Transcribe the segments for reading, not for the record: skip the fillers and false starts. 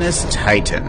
gelatinous titan.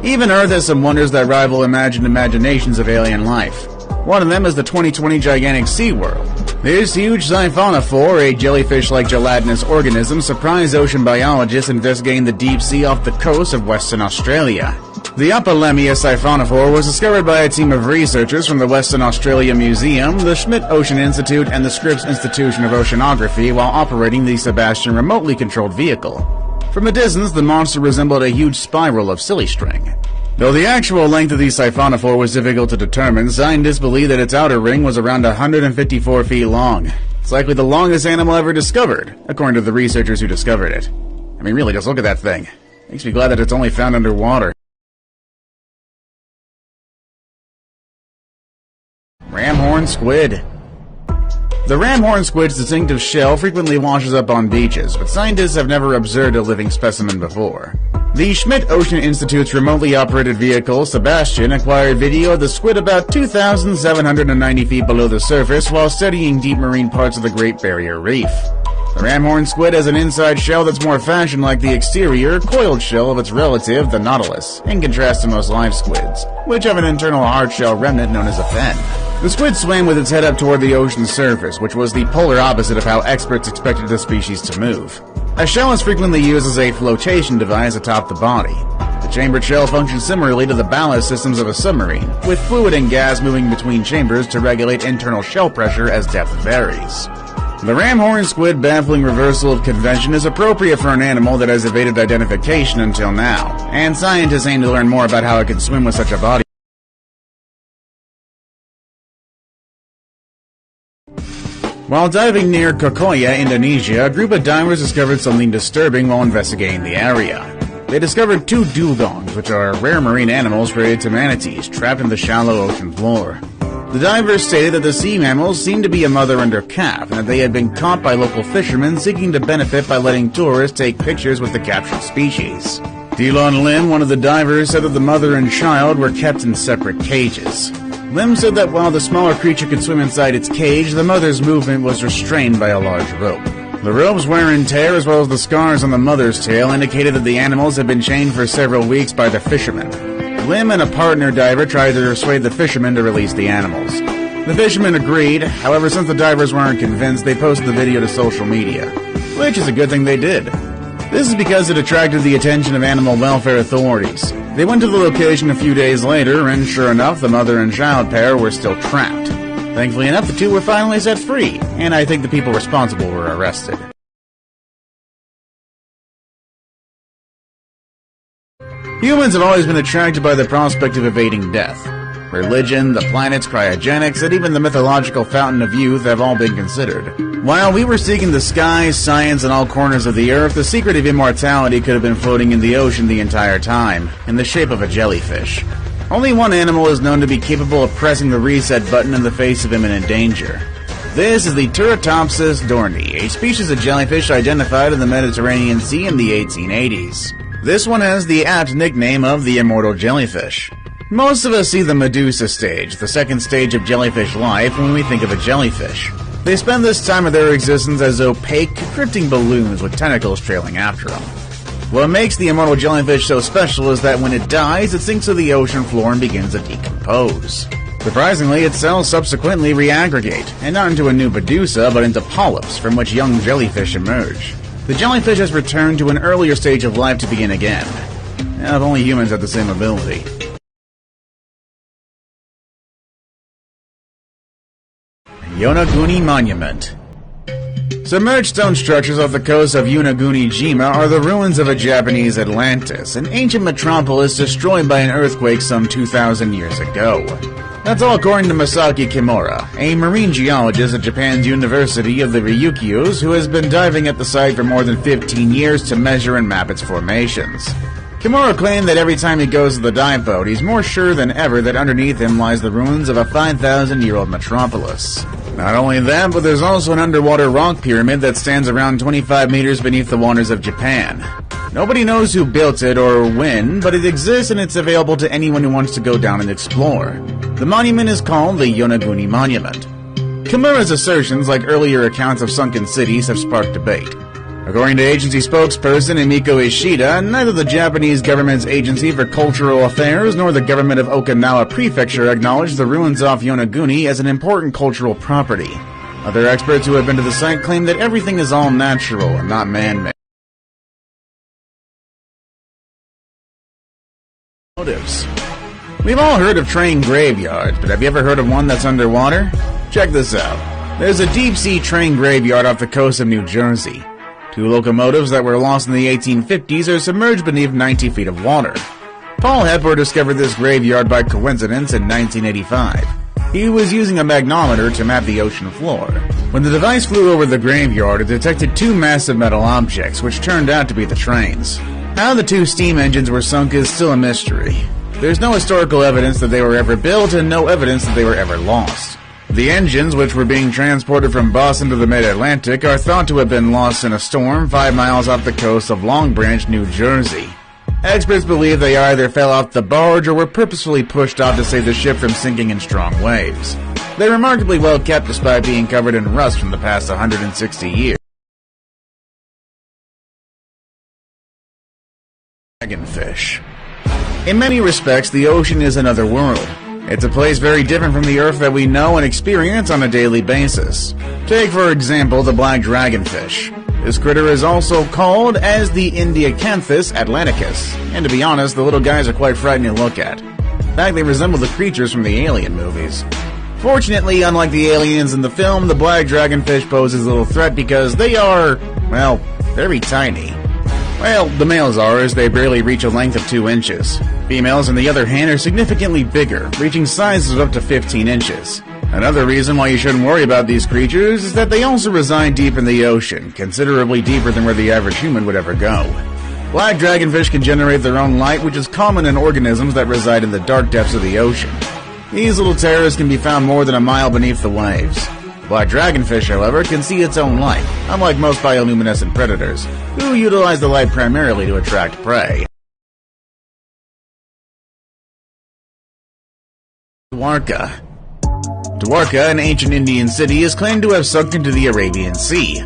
Even Earth has some wonders that rival imagined imaginations of alien life. One of them is the 2020 gigantic SeaWorld. This huge siphonophore, a jellyfish-like gelatinous organism, surprised ocean biologists investigating the deep sea off the coast of Western Australia. The Apolemia siphonophore was discovered by a team of researchers from the Western Australia Museum, the Schmidt Ocean Institute, and the Scripps Institution of Oceanography while operating the Sebastian remotely controlled vehicle. From a distance, the monster resembled a huge spiral of silly string. Though the actual length of the siphonophore was difficult to determine, scientists believe that its outer ring was around 154 feet long. It's likely the longest animal ever discovered, according to the researchers who discovered it. I mean, really, just look at that thing. Makes me glad that it's only found underwater. Ramhorn squid. The ramhorn squid's distinctive shell frequently washes up on beaches, but scientists have never observed a living specimen before. The Schmidt Ocean Institute's remotely operated vehicle, Sebastian, acquired video of the squid about 2,790 feet below the surface while studying deep marine parts of the Great Barrier Reef. The ramhorn squid has an inside shell that's more fashioned like the exterior, coiled shell of its relative, the nautilus, in contrast to most live squids, which have an internal hard shell remnant known as a fin. The squid swam with its head up toward the ocean's surface, which was the polar opposite of how experts expected the species to move. A shell is frequently used as a flotation device atop the body. The chambered shell functions similarly to the ballast systems of a submarine, with fluid and gas moving between chambers to regulate internal shell pressure as depth varies. The ramhorn squid baffling reversal of convention is appropriate for an animal that has evaded identification until now, and scientists aim to learn more about how it can swim with such a body. While diving near Kokoya, Indonesia, a group of divers discovered something disturbing while investigating the area. They discovered two dugongs, which are rare marine animals related to manatees, trapped in the shallow ocean floor. The divers stated that the sea mammals seemed to be a mother and her calf, and that they had been caught by local fishermen seeking to benefit by letting tourists take pictures with the captured species. Delon Lim, one of the divers, said that the mother and child were kept in separate cages. Lim said that while the smaller creature could swim inside its cage, the mother's movement was restrained by a large rope. The rope's wear and tear, as well as the scars on the mother's tail, indicated that the animals had been chained for several weeks by the fishermen. Lim and a partner diver tried to persuade the fishermen to release the animals. The fishermen agreed, however, since the divers weren't convinced, they posted the video to social media, which is a good thing they did. This is because it attracted the attention of animal welfare authorities. They went to the location a few days later, and sure enough, the mother and child pair were still trapped. Thankfully enough, the two were finally set free, and I think the people responsible were arrested. Humans have always been attracted by the prospect of evading death. Religion, the planets, cryogenics, and even the mythological fountain of youth have all been considered. While we were seeking the skies, science, and all corners of the earth, the secret of immortality could have been floating in the ocean the entire time, in the shape of a jellyfish. Only one animal is known to be capable of pressing the reset button in the face of imminent danger. This is the Turritopsis dohrnii, a species of jellyfish identified in the Mediterranean Sea in the 1880s. This one has the apt nickname of the immortal jellyfish. Most of us see the Medusa stage, the second stage of jellyfish life, when we think of a jellyfish. They spend this time of their existence as opaque, drifting balloons with tentacles trailing after them. What makes the immortal jellyfish so special is that when it dies, it sinks to the ocean floor and begins to decompose. Surprisingly, its cells subsequently reaggregate, and not into a new Medusa, but into polyps from which young jellyfish emerge. The jellyfish has returned to an earlier stage of life to begin again. Now, if only humans had the same ability. Yonaguni Monument. Submerged stone structures off the coast of Yonaguni-jima are the ruins of a Japanese Atlantis, an ancient metropolis destroyed by an earthquake some 2,000 years ago. That's all according to Masaki Kimura, a marine geologist at Japan's University of the Ryukyus who has been diving at the site for more than 15 years to measure and map its formations. Kimura claimed that every time he goes to the dive boat, he's more sure than ever that underneath him lies the ruins of a 5,000-year-old metropolis. Not only that, but there's also an underwater rock pyramid that stands around 25 meters beneath the waters of Japan. Nobody knows who built it or when, but it exists and it's available to anyone who wants to go down and explore. The monument is called the Yonaguni Monument. Kimura's assertions, like earlier accounts of sunken cities, have sparked debate. According to agency spokesperson Emiko Ishida, neither the Japanese government's Agency for Cultural Affairs nor the government of Okinawa Prefecture acknowledged the ruins off Yonaguni as an important cultural property. Other experts who have been to the site claim that everything is all natural and not man-made. Motives. We've all heard of train graveyards, but have you ever heard of one that's underwater? Check this out. There's a deep-sea train graveyard off the coast of New Jersey. 2 locomotives that were lost in the 1850s are submerged beneath 90 feet of water. Paul Hepburn discovered this graveyard by coincidence in 1985. He was using a magnometer to map the ocean floor. When the device flew over the graveyard, it detected 2 massive metal objects, which turned out to be the trains. How the 2 steam engines were sunk is still a mystery. There's no historical evidence that they were ever built and no evidence that they were ever lost. The engines, which were being transported from Boston to the mid-Atlantic, are thought to have been lost in a storm 5 miles off the coast of Long Branch, New Jersey. Experts believe they either fell off the barge or were purposefully pushed off to save the ship from sinking in strong waves. They're remarkably well kept despite being covered in rust from the past 160 years. Dragonfish. In many respects, the ocean is another world. It's a place very different from the Earth that we know and experience on a daily basis. Take, for example, the black dragonfish. This critter is also called as the Indiacanthus atlanticus, and to be honest, the little guys are quite frightening to look at. In fact, they resemble the creatures from the Alien movies. Fortunately, unlike the aliens in the film, the black dragonfish poses little threat because they are, well, very tiny. Well, the males are, as they barely reach a length of 2 inches. Females, on the other hand, are significantly bigger, reaching sizes of up to 15 inches. Another reason why you shouldn't worry about these creatures is that they also reside deep in the ocean, considerably deeper than where the average human would ever go. Black dragonfish can generate their own light, which is common in organisms that reside in the dark depths of the ocean. These little terrors can be found more than a mile beneath the waves. Black dragonfish, however, can see its own light, unlike most bioluminescent predators, who utilize the light primarily to attract prey. Dwarka. Dwarka, an ancient Indian city, is claimed to have sunk into the Arabian Sea.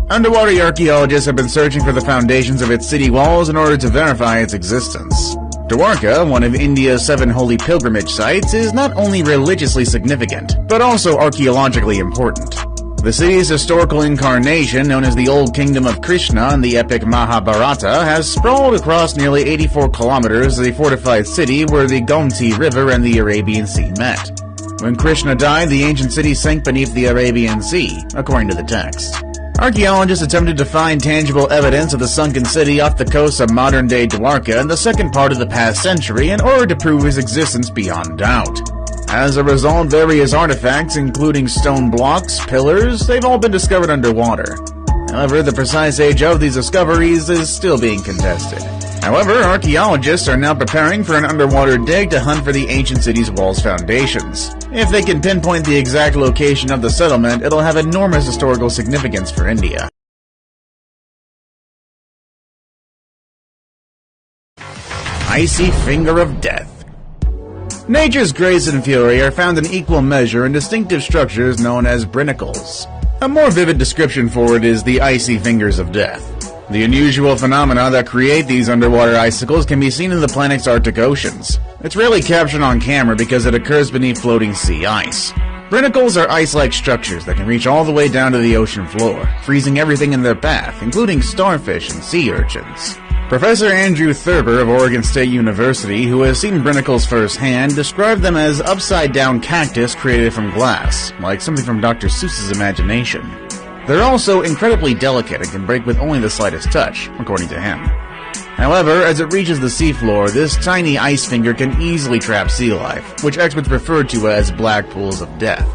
Underwater archaeologists have been searching for the foundations of its city walls in order to verify its existence. Dwarka, one of India's 7 holy pilgrimage sites, is not only religiously significant, but also archaeologically important. The city's historical incarnation, known as the Old Kingdom of Krishna in the epic Mahabharata, has sprawled across nearly 84 kilometers as a fortified city where the Gomti River and the Arabian Sea met. When Krishna died, the ancient city sank beneath the Arabian Sea, according to the text. Archaeologists attempted to find tangible evidence of the sunken city off the coast of modern-day Dwarka in the second part of the past century in order to prove its existence beyond doubt. As a result, various artifacts, including stone blocks, pillars, they've all been discovered underwater. However, the precise age of these discoveries is still being contested. However, archaeologists are now preparing for an underwater dig to hunt for the ancient city's walls' foundations. If they can pinpoint the exact location of the settlement, it'll have enormous historical significance for India. Icy Finger of Death. Nature's grace and fury are found in equal measure in distinctive structures known as brinicles. A more vivid description for it is the icy fingers of death. The unusual phenomena that create these underwater icicles can be seen in the planet's Arctic oceans. It's rarely captured on camera because it occurs beneath floating sea ice. Brinicles are ice-like structures that can reach all the way down to the ocean floor, freezing everything in their path, including starfish and sea urchins. Professor Andrew Thurber of Oregon State University, who has seen brinicles firsthand, described them as upside-down cactus created from glass, like something from Dr. Seuss's imagination. They're also incredibly delicate and can break with only the slightest touch, according to him. However, as it reaches the seafloor, this tiny ice finger can easily trap sea life, which experts refer to as black pools of death.